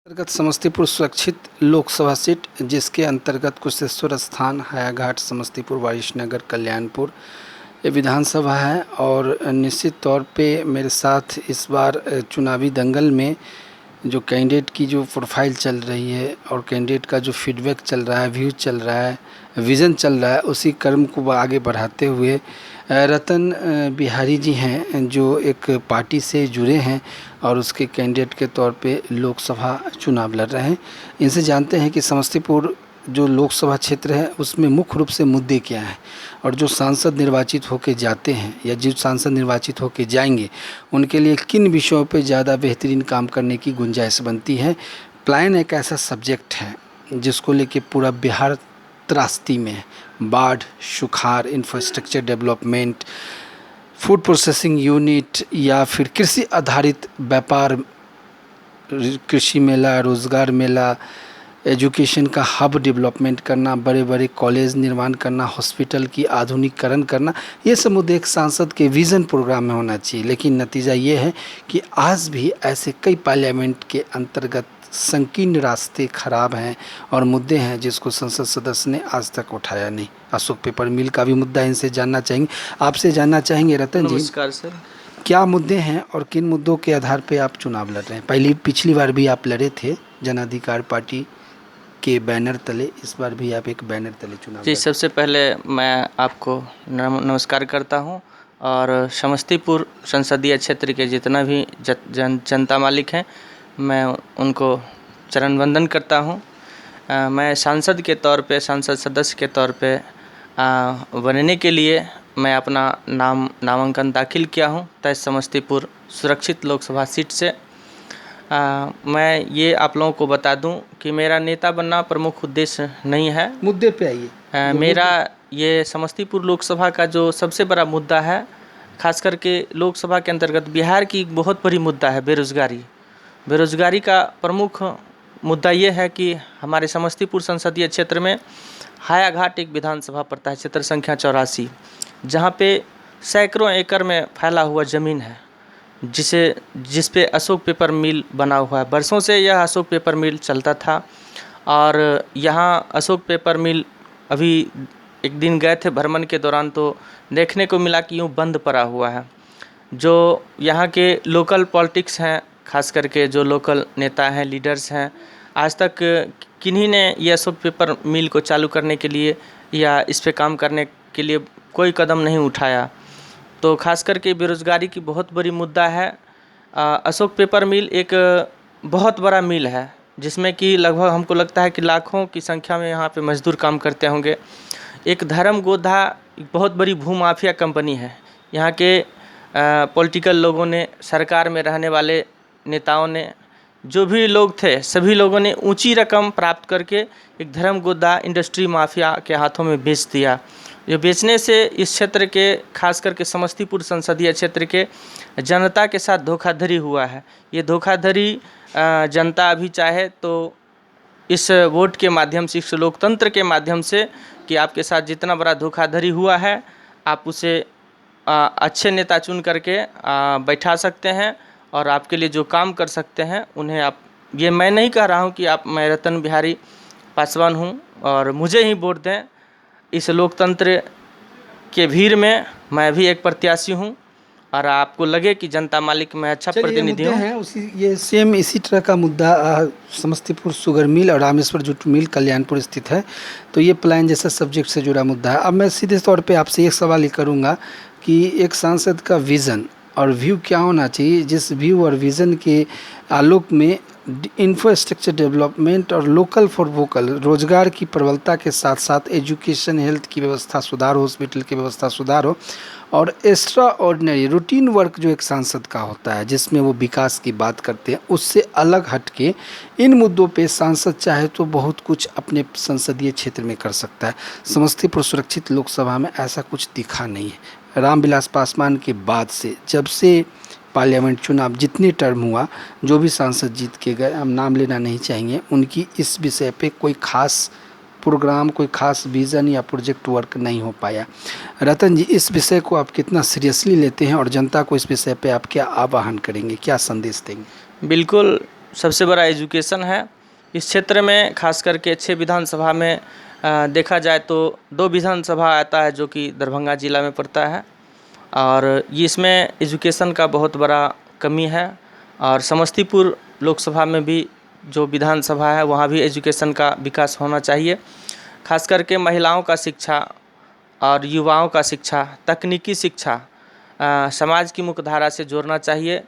अंतर्गत समस्तीपुर सुरक्षित लोकसभा सीट, जिसके अंतर्गत कुशेश्वर स्थान, हायाघाट, समस्तीपुर, वारिसनगर, कल्याणपुर ये विधानसभा है। और निश्चित तौर पे मेरे साथ इस बार चुनावी दंगल में जो कैंडिडेट की जो प्रोफाइल चल रही है और कैंडिडेट का जो फीडबैक चल रहा है, व्यू चल रहा है, विज़न चल रहा है, उसी क्रम को आगे बढ़ाते हुए रतन बिहारी जी हैं, जो एक पार्टी से जुड़े हैं और उसके कैंडिडेट के तौर पे लोकसभा चुनाव लड़ रहे हैं। इनसे जानते हैं कि समस्तीपुर जो लोकसभा क्षेत्र है उसमें मुख्य रूप से मुद्दे क्या हैं और जो सांसद निर्वाचित होकर जाते हैं या जो सांसद निर्वाचित होकर जाएंगे उनके लिए किन विषयों पे ज़्यादा बेहतरीन काम करने की गुंजाइश बनती है। प्लान एक ऐसा सब्जेक्ट है जिसको लेके पूरा बिहार त्रासदी में है। बाढ़, सुखाड़, infrastructure development, food processing unit या फिर कृषि आधारित व्यापार, कृषि मेला, रोज़गार मेला, एजुकेशन का हब डेवलपमेंट करना, बड़े बड़े कॉलेज निर्माण करना, हॉस्पिटल की आधुनिकीकरण करना, ये सब मुद्दे एक सांसद के विज़न प्रोग्राम में होना चाहिए। लेकिन नतीजा ये है कि आज भी ऐसे कई पार्लियामेंट के अंतर्गत संकीर्ण रास्ते खराब हैं और मुद्दे हैं जिसको संसद सदस्य ने आज तक उठाया नहीं। अशोक पेपर मिल का भी मुद्दा इनसे जानना चाहेंगे, आपसे जानना चाहेंगे रतन जी। नमस्कार सर। क्या मुद्दे हैं और किन मुद्दों के आधार पे आप चुनाव लड़ रहे हैं? पिछली बार भी आप लड़े थे जन अधिकार पार्टी के बैनर तले, इस बार भी आप एक बैनर तले चुनाव जी, सबसे पहले मैं आपको नमस्कार करता हूं और समस्तीपुर संसदीय क्षेत्र के जितना भी जनता मालिक हैं, मैं उनको चरण वंदन करता हूं। मैं सांसद के तौर पे, सांसद सदस्य के तौर पे बनने के लिए मैं अपना नामांकन दाखिल किया हूं तय समस्तीपुर सुरक्षित लोकसभा सीट से। मैं ये आप लोगों को बता दूं कि मेरा नेता बनना प्रमुख उद्देश्य नहीं है। मुद्दे पे आइए। मेरा ये समस्तीपुर लोकसभा का जो सबसे बड़ा मुद्दा है, खास करके लोकसभा के अंतर्गत बिहार की एक बहुत बड़ी मुद्दा है बेरोज़गारी। बेरोज़गारी का प्रमुख मुद्दा ये है कि हमारे समस्तीपुर संसदीय क्षेत्र में हायाघाट एक विधानसभा पड़ता है, क्षेत्र संख्या 84, जहाँ पे सैकड़ों एकड़ में फैला हुआ ज़मीन है जिस पे अशोक पेपर मिल बना हुआ है। बरसों से यह अशोक पेपर मिल चलता था और यहाँ अशोक पेपर मिल अभी एक दिन गए थे भ्रमण के दौरान तो देखने को मिला कि यूँ बंद पड़ा हुआ है। जो यहाँ के लोकल पॉलिटिक्स हैं, खास करके जो लोकल नेता हैं, लीडर्स हैं, आज तक किन्हीं ने ये अशोक पेपर मिल को चालू करने के लिए या इस पे काम करने के लिए कोई कदम नहीं उठाया। तो खास करके बेरोज़गारी की बहुत बड़ी मुद्दा है। अशोक पेपर मिल एक बहुत बड़ा मिल है जिसमें कि लगभग हमको लगता है कि लाखों की संख्या में यहाँ पे मजदूर काम करते होंगे। एक धर्मगोधा बहुत बड़ी भूमाफिया कंपनी है। यहाँ के पॉलिटिकल लोगों ने, सरकार में रहने वाले नेताओं ने, जो भी लोग थे, सभी लोगों ने ऊंची रकम प्राप्त करके एक धर्मगोधा इंडस्ट्री माफिया के हाथों में बेच दिया। जो बेचने से इस क्षेत्र के, खास करके समस्तीपुर संसदीय क्षेत्र के जनता के साथ धोखाधड़ी हुआ है। ये धोखाधड़ी जनता अभी चाहे तो इस वोट के माध्यम से, इस लोकतंत्र के माध्यम से कि आपके साथ जितना बड़ा धोखाधड़ी हुआ है आप उसे अच्छे नेता चुन करके बैठा सकते हैं और आपके लिए जो काम कर सकते हैं उन्हें आप, ये मैं नहीं कह रहा हूँ कि मैं रतन बिहारी पासवान हूँ और मुझे ही वोट दें। इस लोकतंत्र के भीड़ में मैं भी एक प्रत्याशी हूं और आपको लगे कि जनता मालिक मैं अच्छा प्रतिनिधि हूं। ये सेम इसी तरह का मुद्दा समस्तीपुर शुगर मिल और रामेश्वर जूट मिल कल्याणपुर स्थित है। तो ये प्लान जैसा सब्जेक्ट से जुड़ा मुद्दा है। अब मैं सीधे तौर पे आपसे एक सवाल ही करूँगा कि एक सांसद का विज़न और व्यू क्या होना चाहिए, जिस व्यू और विज़न के आलोक में इंफ्रास्ट्रक्चर डेवलपमेंट और लोकल फॉर वोकल, रोजगार की प्रबलता के साथ साथ एजुकेशन, हेल्थ की व्यवस्था सुधार हो, हॉस्पिटल की व्यवस्था सुधार हो और एक्स्ट्रा ऑर्डिनरी रूटीन वर्क जो एक सांसद का होता है जिसमें वो विकास की बात करते हैं, उससे अलग हटके इन मुद्दों पे सांसद चाहे तो बहुत कुछ अपने संसदीय क्षेत्र में कर सकता है। समस्तीपुर सुरक्षित लोकसभा में ऐसा कुछ दिखा नहीं है। रामविलास पासवान के बाद से, जब से पार्लियामेंट चुनाव जितने टर्म हुआ, जो भी सांसद जीत के गए, हम नाम लेना नहीं चाहेंगे, उनकी इस विषय पे कोई खास प्रोग्राम, कोई खास विज़न या प्रोजेक्ट वर्क नहीं हो पाया। रतन जी, इस विषय को आप कितना सीरियसली लेते हैं और जनता को इस विषय पे आप क्या आह्वान करेंगे, क्या संदेश देंगे? बिल्कुल, सबसे बड़ा एजुकेशन है। इस क्षेत्र में खास करके 6 विधानसभा में देखा जाए तो 2 विधानसभा आता है जो कि दरभंगा जिला में पड़ता है, और ये इसमें एजुकेशन का बहुत बड़ा कमी है। और समस्तीपुर लोकसभा में भी जो विधानसभा है वहाँ भी एजुकेशन का विकास होना चाहिए। खास करके महिलाओं का शिक्षा और युवाओं का शिक्षा, तकनीकी शिक्षा समाज की मुख्यधारा से जोड़ना चाहिए।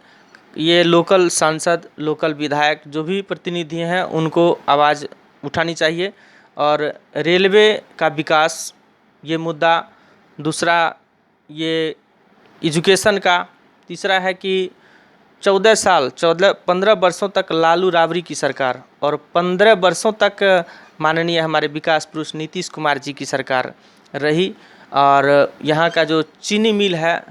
ये लोकल सांसद, लोकल विधायक जो भी प्रतिनिधि हैं उनको आवाज़ उठानी चाहिए। और रेलवे का विकास ये मुद्दा, दूसरा ये एजुकेशन का, तीसरा है कि 15 वर्षों तक लालू राबड़ी की सरकार और 15 वर्षों तक माननीय हमारे विकास पुरुष नीतीश कुमार जी की सरकार रही, और यहाँ का जो चीनी मिल है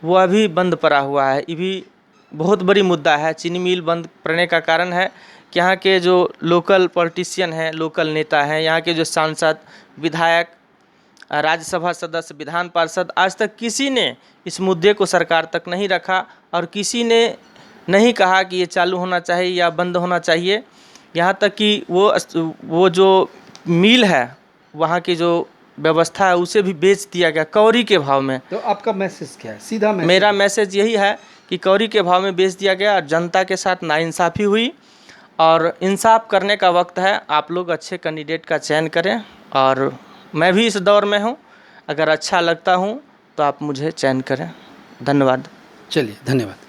वो अभी बंद पड़ा हुआ है। ये भी बहुत बड़ी मुद्दा है। चीनी मिल बंद पड़ने का कारण है कि यहाँ के जो लोकल पॉलिटिशियन हैं, लोकल नेता हैं, यहाँ के जो सांसद, विधायक, राज्यसभा सदस्य, विधान पार्षद, आज तक किसी ने इस मुद्दे को सरकार तक नहीं रखा और किसी ने नहीं कहा कि ये चालू होना चाहिए या बंद होना चाहिए। यहाँ तक कि वो जो मिल है वहाँ की जो व्यवस्था है उसे भी बेच दिया गया कौड़ी के भाव में। तो आपका मैसेज क्या है? सीधा मैसेज? मेरा मैसेज यही है कि कौड़ी के भाव में बेच दिया गया और जनता के साथ नाइंसाफ़ी हुई, और इंसाफ करने का वक्त है। आप लोग अच्छे कैंडिडेट का चयन करें, और मैं भी इस दौर में हूँ। अगर अच्छा लगता हूँ तो आप मुझे चयन करें। धन्यवाद। चलिए, धन्यवाद।